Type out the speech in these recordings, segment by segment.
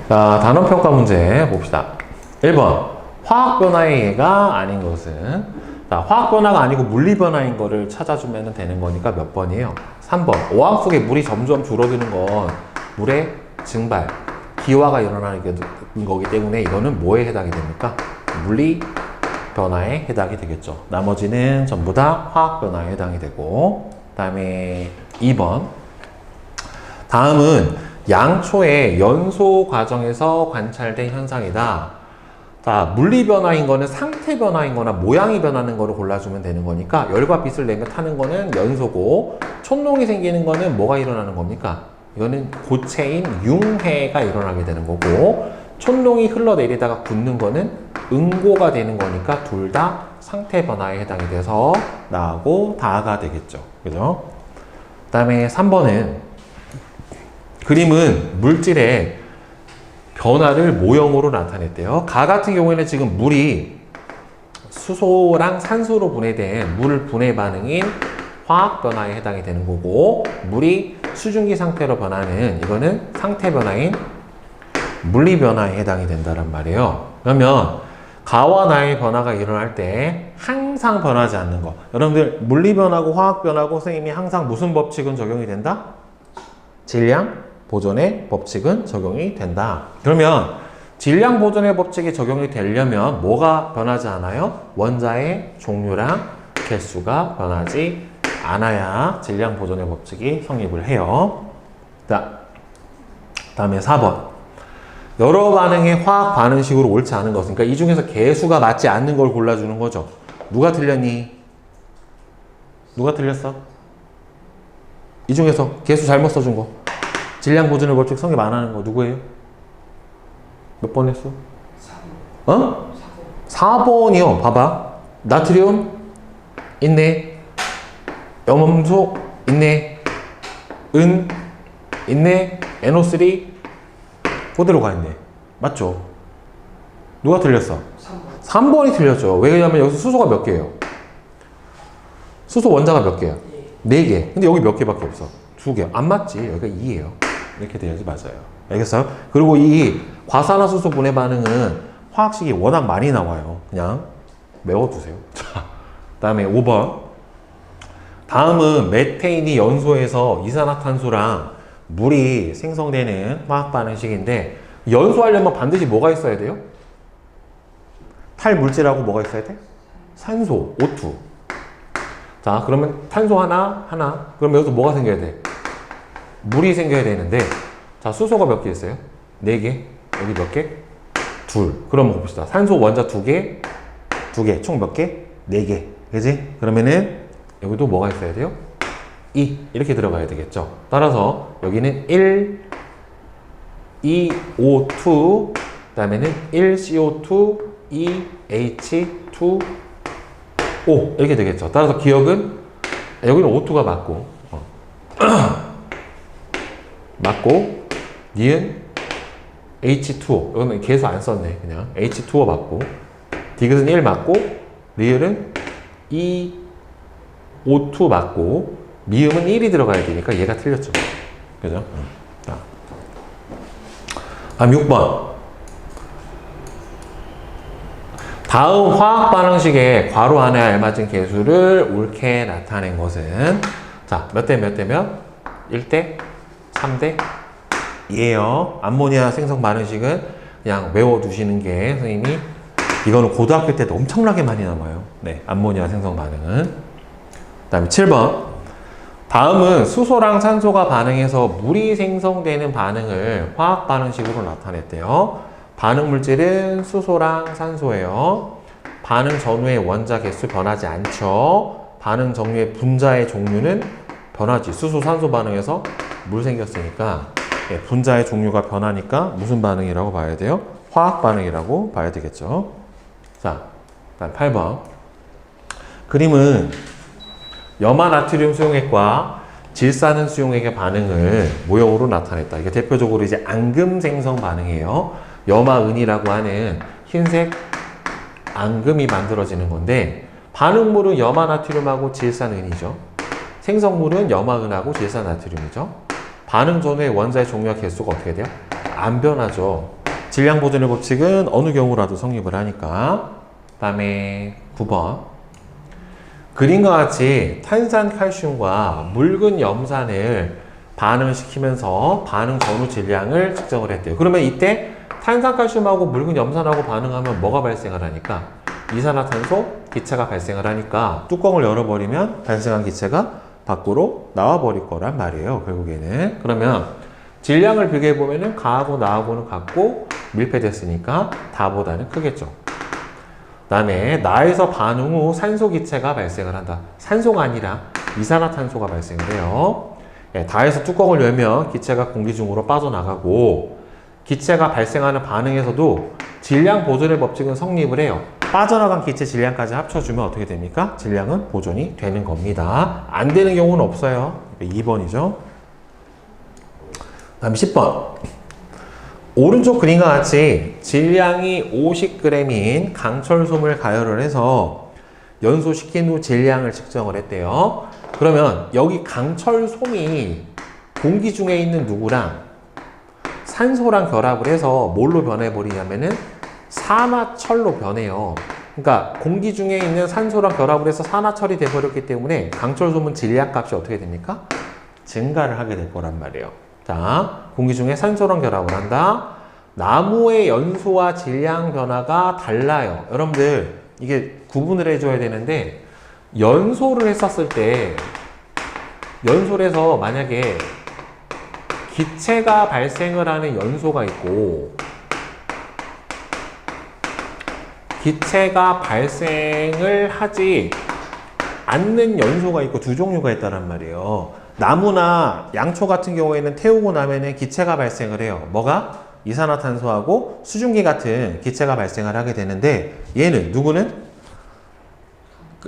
자, 단원평가 문제 봅시다. 1번. 화학변화의 예가 아닌 것은? 자, 화학변화가 아니고 물리변화인 거를 찾아주면 되는 거니까 몇 번이에요? 3번. 어항 속에 물이 점점 줄어드는 건 물의 증발, 기화가 일어나는 거기 때문에 이거는 뭐에 해당이 됩니까? 물리변화에 해당이 되겠죠. 나머지는 전부 다 화학변화에 해당이 되고, 그 다음에 2번. 다음은 양초의 연소 과정에서 관찰된 현상이다. 자, 물리변화인 거는 상태 변화인 거나 모양이 변하는 거를 골라주면 되는 거니까 열과 빛을 내며 타는 거는 연소고, 촌농이 생기는 거는 뭐가 일어나는 겁니까? 이거는 고체인 융해가 일어나게 되는 거고, 촌농이 흘러내리다가 굳는 거는 응고가 되는 거니까 둘 다 상태 변화에 해당이 돼서 나하고 다가 되겠죠. 그죠? 그 다음에 3번은 그림은 물질의 변화를 모형으로 나타냈대요. 가 같은 경우에는 지금 물이 수소랑 산소로 분해된 물 분해 반응인 화학 변화에 해당이 되는 거고, 물이 수증기 상태로 변하는 이거는 상태 변화인 물리 변화에 해당이 된다란 말이에요. 그러면 가와 나의 변화가 일어날 때 항상 변하지 않는 거. 여러분들 물리 변화고 화학 변화고 선생님이 항상 무슨 법칙은 적용이 된다? 질량 보존의 법칙은 적용이 된다. 그러면 질량 보존의 법칙이 적용이 되려면 뭐가 변하지 않아요? 원자의 종류랑 개수가 변하지 않아야 질량 보존의 법칙이 성립을 해요. 자, 다음에 4번. 여러 반응의 화학 반응식으로 옳지 않은 것은, 그러니까 이 중에서 개수가 맞지 않는 걸 골라주는 거죠. 누가 틀렸니? 누가 틀렸어? 이 중에서 개수 잘못 써준 거. 질량 보존의 법칙 성립 안 하는 거 누구예요? 몇 번 했어? 4번. 어? 4번이요. 봐봐. 나트륨 있네. 염음소 있네. 은 있네. NO3 그대로 가 있네. 맞죠? 누가 틀렸어? 3번. 3번이 틀렸죠. 왜냐면 여기서 수소가 몇 개예요? 수소 원자가 몇 개야? 4개. 근데 여기 몇 개밖에 없어? 2개. 안 맞지? 여기가 2예요. 이렇게 돼야지 맞아요. 알겠어요? 그리고 이 과산화수소 분해 반응은 화학식이 워낙 많이 나와요. 그냥 외워두세요. 자, 그 다음에 5번. 다음은 메테인이 연소해서 이산화탄소랑 물이 생성되는 화학 반응식인데, 연소하려면 반드시 뭐가 있어야 돼요? 탈물질하고 뭐가 있어야 돼? 산소, O2. 자, 그러면 탄소 하나. 그러면 여기서 뭐가 생겨야 돼? 물이 생겨야 되는데, 자, 수소가 몇 개 있어요? 4개. 여기 몇 개? 2. 그럼 봅시다. 산소 원자 2개, 2개. 총 몇 개? 4개. 그지? 그러면은 여기도 뭐가 있어야 돼요? 2. 이렇게 들어가야 되겠죠. 따라서 여기는 1, 2, O2, 그 다음에는 1, CO2, 2, H2, O. 이렇게 되겠죠. 따라서 기억은 여기는 O2가 맞고, 맞고, 니은 H2O. 이거는 계수 안 썼네. 그냥 H2O 맞고, 디귿은 1 맞고, 리을은 2, O2 맞고, 미음은 1이 들어가야 되니까 얘가 틀렸죠. 그죠? 다음 6번. 다음 화학 반응식의 괄호 안에 알맞은 개수를 옳게 나타낸 것은, 자, 몇 대 몇 대면? 1대 3대 2예요. 암모니아 생성 반응식은 그냥 외워두시는 게 선생님이, 이거는 고등학교 때도 엄청나게 많이 남아요. 네, 암모니아 생성 반응은. 그 다음에 7번. 다음은 수소랑 산소가 반응해서 물이 생성되는 반응을 화학 반응식으로 나타냈대요. 반응 물질은 수소랑 산소예요. 반응 전후의 원자 개수 변하지 않죠. 반응 전후의 분자의 종류는 변하지. 수소, 산소 반응에서 물 생겼으니까 분자의 종류가 변하니까 무슨 반응이라고 봐야 돼요? 화학 반응이라고 봐야 되겠죠. 자, 다음 8번. 그림은 염화 나트륨 수용액과 질산은 수용액의 반응을 모형으로 나타냈다. 이게 대표적으로 이제 앙금 생성 반응이에요. 염화은이라고 하는 흰색 앙금이 만들어지는 건데, 반응물은 염화 나트륨하고 질산은이죠. 생성물은 염화은하고 질산나트륨이죠. 반응 전후의 원자의 종류와 개수가 어떻게 돼요? 안 변하죠. 질량 보존의 법칙은 어느 경우라도 성립을 하니까. 그 다음에 9번. 그림과 같이 탄산칼슘과 묽은 염산을 반응시키면서 반응 전후 질량을 측정을 했대요. 그러면 이때 탄산칼슘하고 묽은 염산하고 반응하면 뭐가 발생을 하니까? 이산화탄소, 기체가 발생을 하니까 뚜껑을 열어버리면 발생한 기체가 밖으로 나와버릴 거란 말이에요. 결국에는. 그러면 질량을 비교해보면은 가하고 나하고는 같고 밀폐됐으니까 다보다는 크겠죠. 그 다음에 나에서 반응 후 산소 기체가 발생을 한다. 산소가 아니라 이산화탄소가 발생을 해요. 다에서 뚜껑을 열면 기체가 공기 중으로 빠져나가고 기체가 발생하는 반응에서도 질량 보존의 법칙은 성립을 해요. 빠져나간 기체 질량까지 합쳐주면 어떻게 됩니까? 질량은 보존이 되는 겁니다. 안 되는 경우는 없어요. 2번이죠. 다음 10번. 오른쪽 그림과 같이 질량이 50g인 강철솜을 가열을 해서 연소시킨 후 질량을 측정을 했대요. 그러면 여기 강철솜이 공기 중에 있는 누구랑 산소랑 결합을 해서 뭘로 변해버리냐면은 산화철로 변해요. 그러니까 공기 중에 있는 산소랑 결합을 해서 산화철이 돼버렸기 때문에 강철솜은 질량값이 어떻게 됩니까? 증가를 하게 될 거란 말이에요. 자, 공기 중에 산소랑 결합을 한다. 나무의 연소와 질량 변화가 달라요. 여러분들 이게 구분을 해줘야 되는데 연소를 했었을 때 연소를 해서 만약에 기체가 발생을 하는 연소가 있고 기체가 발생을 하지 않는 연소가 있고 두 종류가 있다란 말이에요. 나무나 양초 같은 경우에는 태우고 나면은 기체가 발생을 해요. 뭐가? 이산화탄소하고 수증기 같은 기체가 발생을 하게 되는데 얘는 누구는?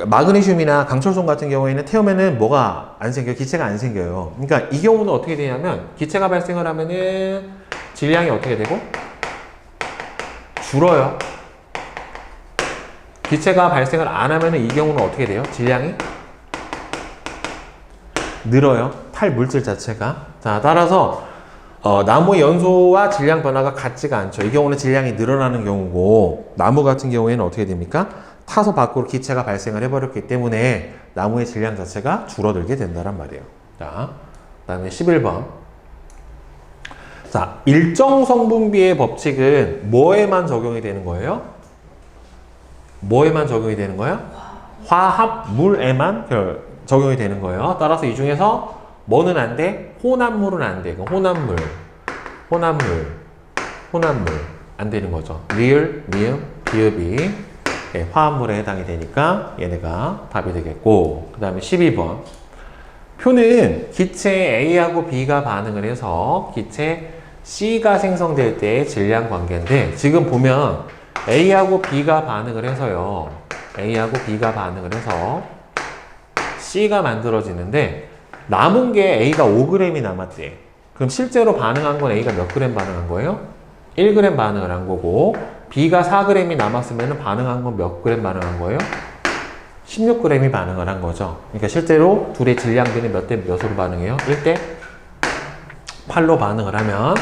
마그네슘이나 강철솜 같은 경우에는 태우면은 뭐가 안 생겨요? 기체가 안 생겨요. 그러니까 이 경우는 어떻게 되냐면 기체가 발생을 하면은 질량이 어떻게 되고? 줄어요. 기체가 발생을 안 하면은 이 경우는 어떻게 돼요? 질량이 늘어요. 탈물질 자체가. 자, 따라서 나무의 연소와 질량 변화가 같지가 않죠. 이 경우는 질량이 늘어나는 경우고 나무 같은 경우에는 어떻게 됩니까? 타서 밖으로 기체가 발생을 해버렸기 때문에 나무의 질량 자체가 줄어들게 된다란 말이에요. 자, 그 다음에 11번. 자, 일정 성분비의 법칙은 뭐에만 적용이 되는 거예요? 뭐에만 적용이 되는 거예요? 화합물에만 적용이 되는 거예요. 따라서 이 중에서 뭐는 안 돼? 혼합물은 안 돼. 혼합물 안 되는 거죠. 리을, 미음, 비읍이 화합물에 해당이 되니까 얘네가 답이 되겠고, 그 다음에 12번. 표는 기체 A하고 B가 반응을 해서 기체 C가 생성될 때의 질량 관계인데, 지금 보면 A하고 B가 반응을 해서요. A하고 B가 반응을 해서 C가 만들어지는데 남은 게 A가 5g이 남았대. 그럼 실제로 반응한 건 A가 몇 g 반응한 거예요? 1g 반응을 한 거고 B가 4g이 남았으면 반응한 건 몇 g 반응한 거예요? 16g이 반응을 한 거죠. 그러니까 실제로 둘의 질량비는 몇 대 몇으로 반응해요? 1대 8로 반응을 하면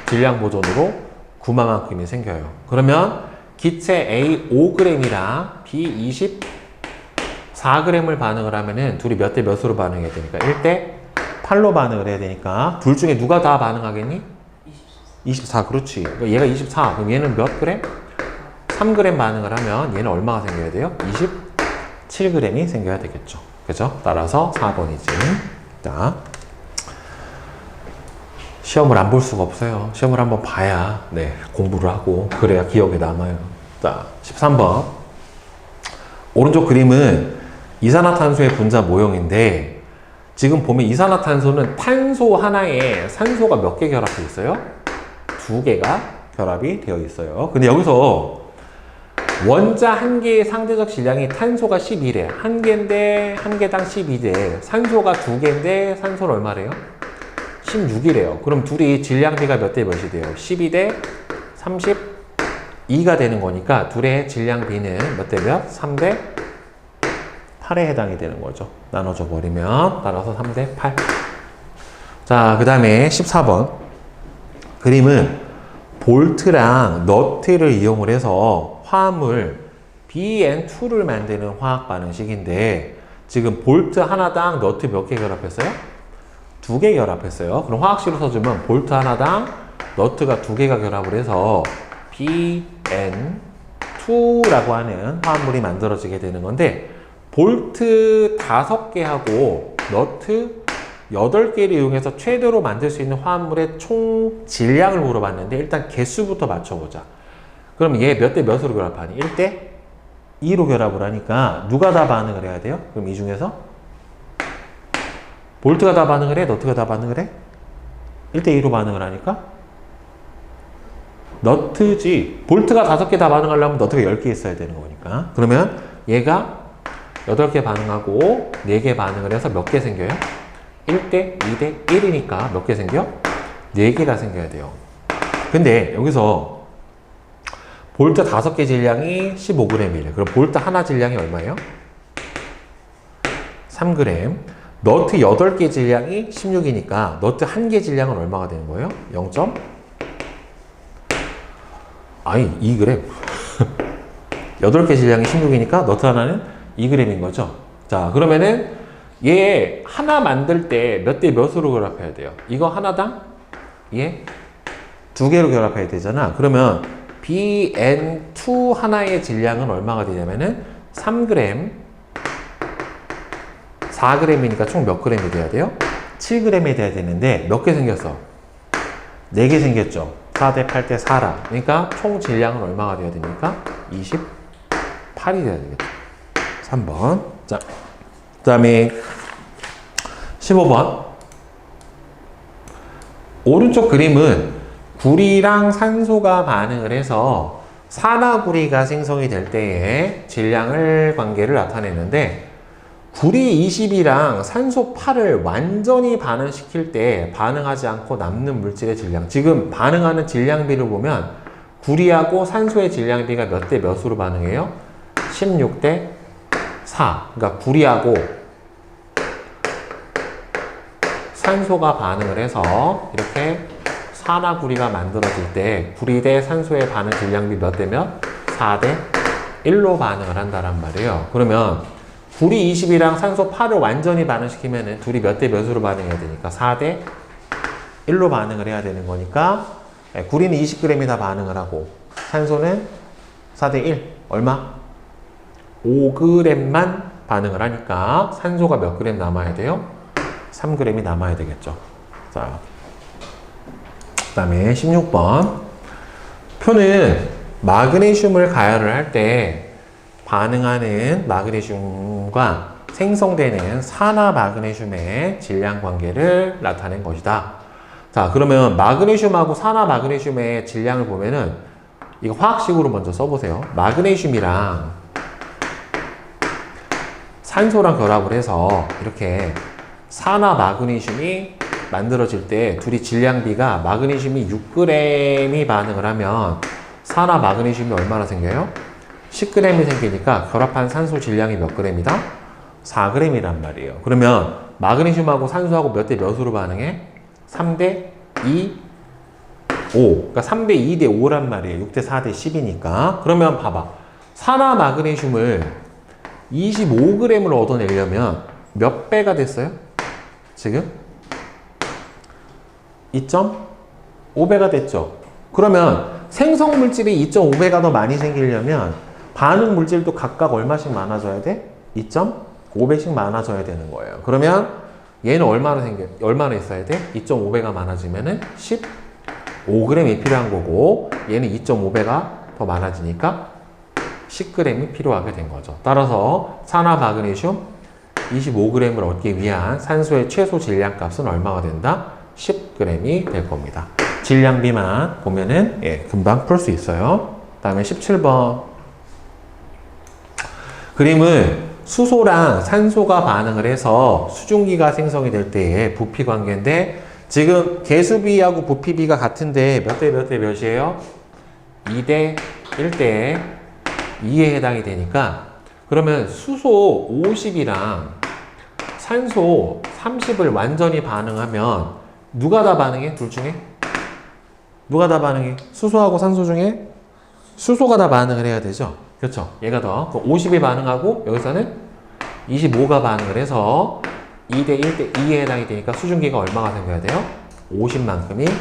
질량 보존으로 9만큼이 생겨요. 그러면 기체 A 5g이랑 B 24g을 반응을 하면은 둘이 몇 대 몇으로 반응해야 되니까 1대 8로 반응을 해야 되니까 둘 중에 누가 다 반응하겠니? 24. 그렇지. 그러니까 얘가 24. 그럼 얘는 몇 g? 3g 반응을 하면 얘는 얼마가 생겨야 돼요? 27g이 생겨야 되겠죠. 그죠? 따라서 4번이지. 자, 시험을 안 볼 수가 없어요. 시험을 한번 봐야 공부를 하고 그래야 기억에 남아요. 자, 13번. 오른쪽 그림은 이산화탄소의 분자 모형인데 지금 보면 이산화탄소는 탄소 하나에 산소가 몇 개 결합되어 있어요? 2개가 결합이 되어 있어요. 근데 여기서 원자 한 개의 상대적 질량이 탄소가 12래. 한 개인데 한 개당 12대. 산소가 2개인데 산소는 얼마래요? 16이래요. 그럼 둘이 질량비가 몇 대 몇이 돼요? 12대 32가 되는 거니까 둘의 질량비는 몇 대 몇? 3대 8에 해당이 되는 거죠. 나눠져 버리면 따라서 3대 8. 자, 그 다음에 14번. 그림은 볼트랑 너트를 이용을 해서 화합물 BN2를 만드는 화학 반응식인데 지금 볼트 하나당 너트 몇 개 결합했어요? 2개 결합했어요. 그럼 화학식으로 써주면 볼트 하나당 너트가 2개가 결합을 해서 BN2라고 하는 화합물이 만들어지게 되는 건데 볼트 5개하고 너트 8개를 이용해서 최대로 만들 수 있는 화합물의 총 질량을 물어봤는데 일단 개수부터 맞춰보자. 그럼 얘 몇 대 몇으로 결합하니? 1대 2로 결합을 하니까 누가 다 반응을 해야 돼요? 그럼 이 중에서 볼트가 다 반응을 해? 너트가 다 반응을 해? 1대 2로 반응을 하니까 너트지. 볼트가 5개 다 반응하려면 너트가 10개 있어야 되는 거니까. 그러면 얘가 8개 반응하고 4개 반응을 해서 몇 개 생겨요? 1대 2대 1이니까 몇 개 생겨? 4개가 생겨야 돼요. 근데 여기서 볼트 5개 질량이 15g이래. 그럼 볼트 하나 질량이 얼마예요? 3g. 너트 8개 질량이 16이니까 너트 1개 질량은 얼마가 되는 거예요? 0. 아니 2g. 8개 질량이 16이니까 너트 하나는 2g인 거죠. 자, 그러면은 얘 하나 만들 때 몇 대 몇으로 결합해야 돼요? 이거 하나당 얘 2개로 결합해야 되잖아. 그러면 BN2 하나의 질량은 얼마가 되냐면은 3g, 4g이니까 총 몇 g이 돼야 돼요? 7g이 돼야 되는데 몇 개 생겼어? 4개 생겼죠. 4대 8대 4라. 그러니까 총 질량은 얼마가 돼야 됩니까? 28이 돼야 되겠죠. 3번. 자, 그 다음에 15번. 오른쪽 그림은 구리랑 산소가 반응을 해서 산화구리가 생성이 될 때의 질량을 관계를 나타내는데 구리 20이랑 산소 8을 완전히 반응시킬 때 반응하지 않고 남는 물질의 질량. 지금 반응하는 질량비를 보면 구리하고 산소의 질량비가 몇 대 몇으로 반응해요? 16대 4. 그러니까 구리하고 산소가 반응을 해서 이렇게 산화구리가 만들어질 때 구리 대 산소의 반응 질량비 몇 대 몇? 4대 1로 반응을 한다란 말이에요. 그러면 구리 20이랑 산소 8을 완전히 반응시키면은 둘이 몇 대 몇으로 반응해야 되니까 4대 1로 반응을 해야 되는 거니까 구리는 20g이 다 반응을 하고 산소는 4대 1 얼마? 5g만 반응을 하니까 산소가 몇 g 남아야 돼요? 3g이 남아야 되겠죠. 자, 그 다음에 16번. 표는 마그네슘을 가열을 할 때 반응하는 마그네슘과 생성되는 산화 마그네슘의 질량 관계를 나타낸 것이다. 자, 그러면 마그네슘하고 산화 마그네슘의 질량을 보면은 이거 화학식으로 먼저 써보세요. 마그네슘이랑 산소랑 결합을 해서 이렇게 산화 마그네슘이 만들어질 때 둘이 질량비가 마그네슘이 6g이 반응을 하면 산화 마그네슘이 얼마나 생겨요? 10g이 생기니까 결합한 산소 질량이 몇 g이다? 4g이란 말이에요. 그러면 마그네슘하고 산소하고 몇 대 몇으로 반응해? 3대 2, 5. 그러니까 3대 2대 5란 말이에요. 6대 4대 10이니까. 그러면 봐봐. 산화 마그네슘을 25g을 얻어내려면 몇 배가 됐어요? 지금? 2.5배가 됐죠. 그러면 생성 물질이 2.5배가 더 많이 생기려면 반응 물질도 각각 얼마씩 많아져야 돼? 2.5배씩 많아져야 되는 거예요. 그러면 얘는 얼마나 있어야 돼? 2.5배가 많아지면은 15g이 필요한 거고 얘는 2.5배가 더 많아지니까 10g이 필요하게 된 거죠. 따라서 산화 마그네슘 25g을 얻기 위한 산소의 최소 질량 값은 얼마가 된다? 10g이 될 겁니다. 질량비만 보면은 금방 풀 수 있어요. 그 다음에 17번. 그림은 수소랑 산소가 반응을 해서 수증기가 생성이 될 때의 부피 관계인데 지금 개수비하고 부피비가 같은데 몇 대 몇 대 몇이에요? 2대 1대 2에 해당이 되니까 그러면 수소 50이랑 산소 30을 완전히 반응하면 누가 다 반응해? 둘 중에? 누가 다 반응해? 수소하고 산소 중에 수소가 다 반응을 해야 되죠. 그렇죠. 얘가 더 50이 반응하고 여기서는 25가 반응을 해서 2대 1대 2에 해당이 되니까 수증기가 얼마가 생겨야 돼요? 50만큼이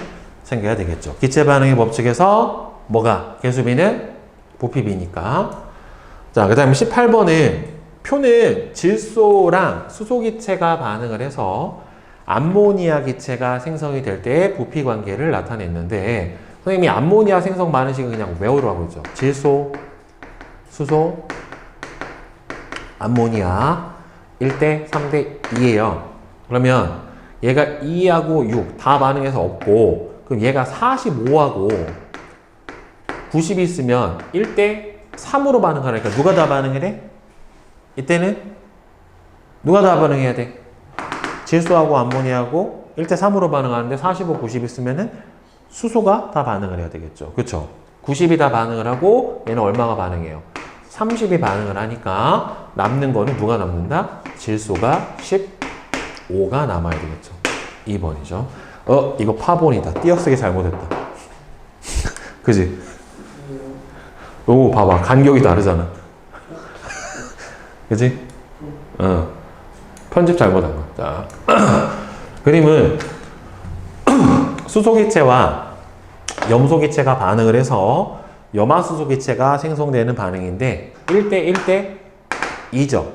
생겨야 되겠죠. 기체 반응의 법칙에서 뭐가? 계수비는 부피비니까. 자, 그 다음에 18번은 표는 질소랑 수소 기체가 반응을 해서 암모니아 기체가 생성이 될 때의 부피 관계를 나타냈는데 선생님이 암모니아 생성 많으시고 그냥 외우라고 했죠. 질소, 수소, 암모니아 1대 3대 2예요. 그러면 얘가 2하고 6 다 반응해서 없고 그럼 얘가 45하고 90이 있으면 1대 3으로 반응하니까 누가 다 반응을 해? 이때는 누가 다 반응해야 돼? 질소하고 암모니아하고 1대 3으로 반응하는데 45, 90 있으면은 수소가 다 반응을 해야 되겠죠. 그렇죠? 90이 다 반응을 하고 얘는 얼마가 반응해요? 30이 반응을 하니까 남는 거는 누가 남는다? 질소가 15가 남아야 되겠죠. 2번이죠. 이거 파본이다. 띄어쓰기 잘못했다. 그지? 오, 봐봐. 간격이 다르잖아. 그지? 편집 잘못한 거. 자, 그림은 수소기체와 염소기체가 반응을 해서 염화수소기체가 생성되는 반응인데 1대 1대 2죠.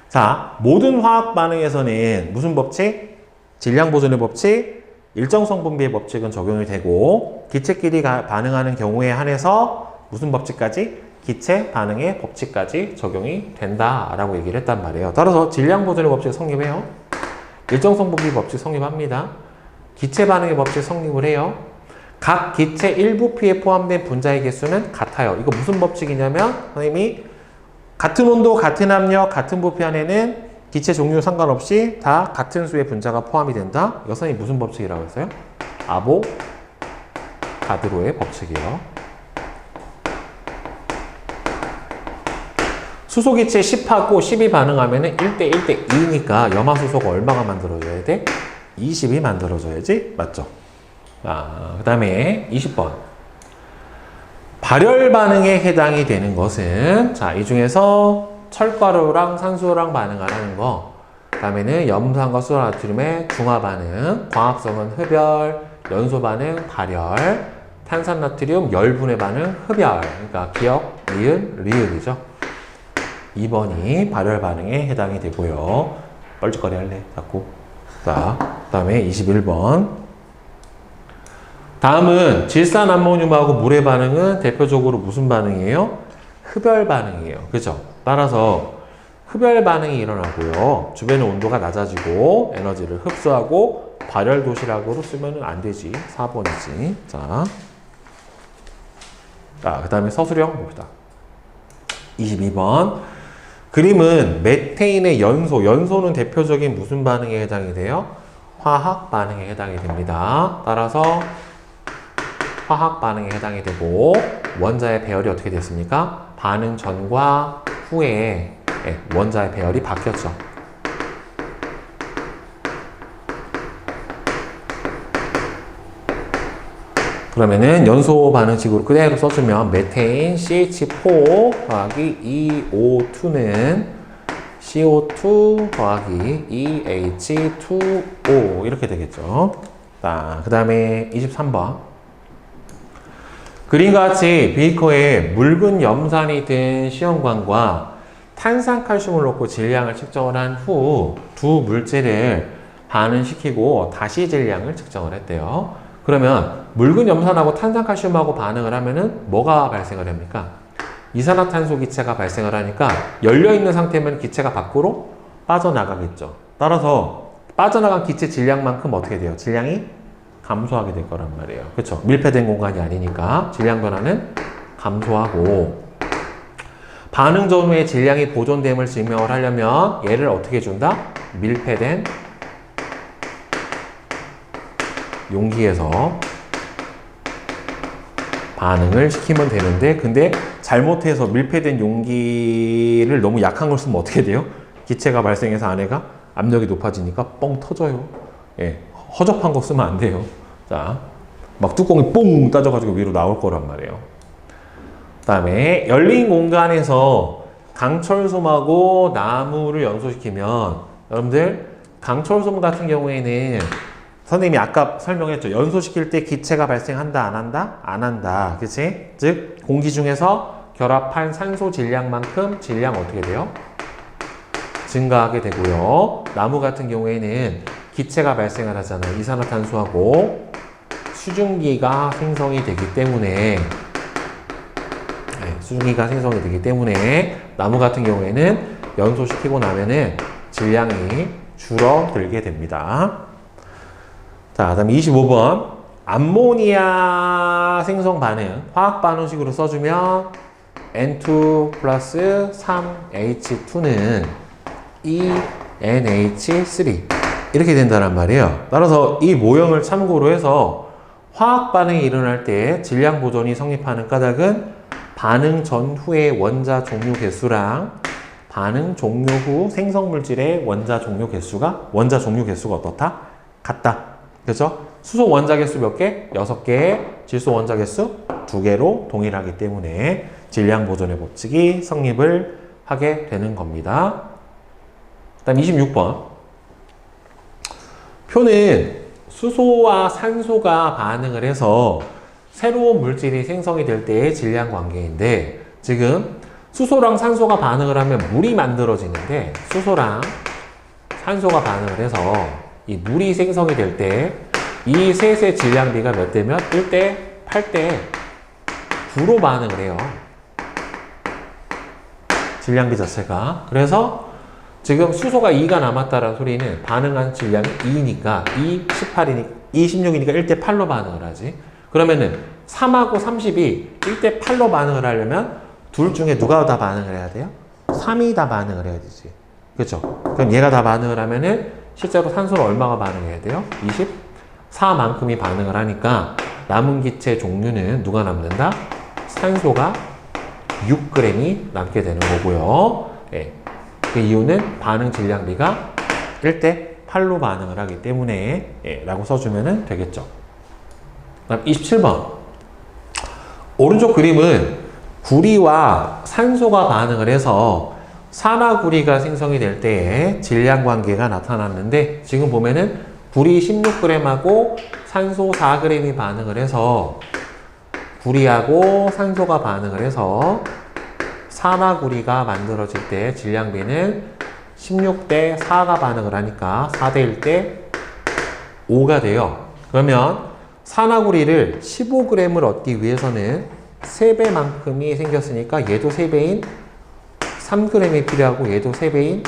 자, 모든 화학 반응에서는 무슨 법칙? 질량보존의 법칙, 일정 성분비의 법칙은 적용이 되고 기체끼리 반응하는 경우에 한해서 무슨 법칙까지? 기체 반응의 법칙까지 적용이 된다라고 얘기를 했단 말이에요. 따라서 질량보존의 법칙 성립해요. 일정 성분비 법칙 성립합니다. 기체 반응의 법칙 성립을 해요. 각 기체 일부피에 포함된 분자의 개수는 같아요. 이거 무슨 법칙이냐면 선생님이 같은 온도, 같은 압력, 같은 부피 안에는 기체 종류 상관없이 다 같은 수의 분자가 포함이 된다. 이거 선생님이 무슨 법칙이라고 했어요? 아보가드로의 법칙이에요. 수소기체 10하고 10이 반응하면 1대 1대 2니까 염화수소가 얼마가 만들어져야 돼? 20이 만들어져야지. 맞죠? 그 다음에 20번. 발열 반응에 해당이 되는 것은 자, 이 중에서 철가루랑 산소랑 반응하는 거. 그 다음에는 염산과 수소나트륨의 중화 반응, 광합성은 흡열, 연소 반응, 발열, 탄산나트륨 열분해 반응, 흡열. 그러니까 기억, 니은, 리을이죠. 2번이 발열 반응에 해당이 되고요. 뻘짓거리 할래? 자꾸. 자, 그 다음에 21번. 다음은 질산암모늄하고 물의 반응은 대표적으로 무슨 반응이에요? 흡열 반응이에요. 그죠? 따라서 흡열 반응이 일어나고요. 주변의 온도가 낮아지고 에너지를 흡수하고 발열 도시락으로 쓰면 안 되지. 4번이지. 자, 그 다음에 서술형 봅시다. 22번. 그림은 메테인의 연소는 대표적인 무슨 반응에 해당이 돼요? 화학 반응에 해당이 됩니다. 따라서 화학 반응에 해당이 되고 원자의 배열이 어떻게 됐습니까? 반응 전과 후에 원자의 배열이 바뀌었죠. 그러면은 연소 반응식으로 그대로 써주면 메테인 CH4 더하기 EO2는 CO2 더하기 EH2O 이렇게 되겠죠. 자, 그 다음에 23번. 그림과 같이 비커에 묽은 염산이 든 시험관과 탄산칼슘을 넣고 질량을 측정을 한 후 두 물질을 반응시키고 다시 질량을 측정을 했대요. 그러면 묽은 염산하고 탄산칼슘하고 반응을 하면은 뭐가 발생을 합니까? 이산화탄소 기체가 발생을 하니까 열려있는 상태면 기체가 밖으로 빠져나가겠죠. 따라서 빠져나간 기체 질량만큼 어떻게 돼요? 질량이 감소하게 될 거란 말이에요. 그렇죠? 밀폐된 공간이 아니니까 질량 변화는 감소하고 반응 전후에 질량이 보존됨을 증명을 하려면 얘를 어떻게 준다? 밀폐된 용기에서 반응을 시키면 되는데 근데 잘못해서 밀폐된 용기를 너무 약한 걸 쓰면 어떻게 돼요? 기체가 발생해서 안에가 압력이 높아지니까 뻥 터져요. 예, 허접한 거 쓰면 안 돼요. 자, 막 뚜껑이 뽕 따져가지고 위로 나올 거란 말이에요. 그 다음에 열린 공간에서 강철솜하고 나무를 연소시키면 여러분들 강철솜 같은 경우에는 선생님이 아까 설명했죠. 연소시킬 때 기체가 발생한다, 안 한다? 안 한다. 그치? 즉 공기 중에서 결합한 산소 질량만큼 질량 어떻게 돼요? 증가하게 되고요. 나무 같은 경우에는 기체가 발생을 하잖아요. 이산화탄소하고 수증기가 생성이 되기 때문에 수증기가 생성이 되기 때문에 나무 같은 경우에는 연소시키고 나면은 질량이 줄어들게 됩니다. 자, 그 다음에 25번. 암모니아 생성 반응, 화학 반응식으로 써주면 N2 플러스 3H2는 ENH3 이렇게 된다는 말이에요. 따라서 이 모형을 참고로 해서 화학 반응이 일어날 때 질량 보존이 성립하는 까닭은 반응 전후의 원자 종류 개수랑 반응 종료 후 생성 물질의 원자 종류 개수가 어떻다? 같다. 그렇죠? 수소 원자 개수 몇 개? 6개, 질소 원자 개수 2개로 동일하기 때문에 질량 보존의 법칙이 성립을 하게 되는 겁니다. 그다음 26번. 표는 수소와 산소가 반응을 해서 새로운 물질이 생성이 될 때의 질량 관계인데 지금 수소랑 산소가 반응을 하면 물이 만들어지는데 수소랑 산소가 반응을 해서 이 물이 생성이 될 때 이 셋의 질량비가 몇 대 몇? 1대 8대 9로 반응을 해요. 질량비 자체가. 그래서 지금 수소가 2가 남았다는 소리는 반응한 질량이 2니까 2, 18이니까 2, 16이니까 1대 8로 반응을 하지. 그러면은 3하고 30이 1대 8로 반응을 하려면 둘 중에 누가 다 반응을 해야 돼요? 3이 다 반응을 해야 되지. 그렇죠? 그럼 얘가 다 반응을 하면은 실제로 산소는 얼마가 반응해야 돼요? 24만큼이 반응을 하니까 남은 기체 종류는 누가 남는다? 산소가 6g이 남게 되는 거고요. 예. 그 이유는 반응 질량비가 1대 8로 반응을 하기 때문에 라고 써주면 되겠죠. 그다음 27번. 오른쪽 그림은 구리와 산소가 반응을 해서 산화구리가 생성이 될 때의 질량 관계가 나타났는데 지금 보면은 구리 16g하고 산소 4g이 반응을 해서 구리하고 산소가 반응을 해서 산화구리가 만들어질 때 질량비는 16대 4가 반응을 하니까 4대 1대 5가 돼요. 그러면 산화구리를 15g을 얻기 위해서는 3배만큼이 생겼으니까 얘도 3배인 3g이 필요하고 얘도 3배인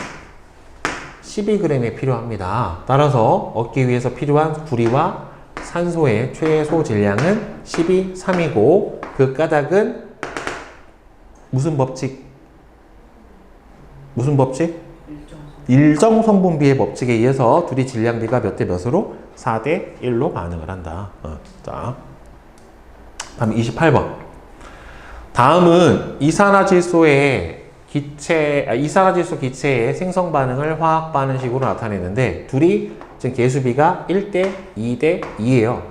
12g이 필요합니다. 따라서 얻기 위해서 필요한 구리와 산소의 최소 질량은 12,3이고 그 까닭은 무슨 법칙? 무슨 법칙? 일정 성분비의 법칙에 의해서 둘이 질량비가 몇 대 몇으로? 4대 1로 반응을 한다. 자, 다음 28번. 다음은 이산화질소 기체의 생성 반응을 화학 반응식으로 나타내는데 둘이 지금 개수비가 1대 2대 2예요.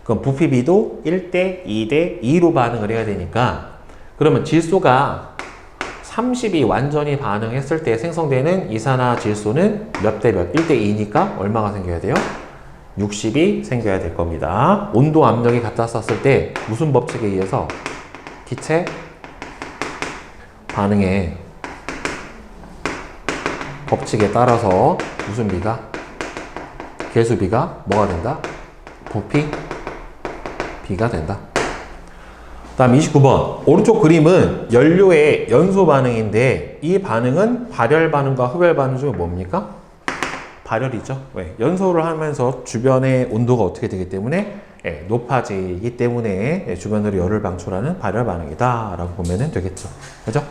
그럼 부피비도 1대 2대 2로 반응을 해야 되니까 그러면 질소가 30이 완전히 반응했을 때 생성되는 이산화질소는 몇 대 몇? 1대 2니까 얼마가 생겨야 돼요? 60이 생겨야 될 겁니다. 온도 압력이 같았었을 때 무슨 법칙에 의해서 기체 반응의 법칙에 따라서 무슨 비가? 개수비가 뭐가 된다? 부피 비가 된다. 다음 29번. 오른쪽 그림은 연료의 연소 반응인데 이 반응은 발열 반응과 흡열 반응 중에 뭡니까? 발열이죠. 왜? 연소를 하면서 주변의 온도가 어떻게 되기 때문에 높아지기 때문에 주변으로 열을 방출하는 발열 반응이다 라고 보면 되겠죠. 그죠?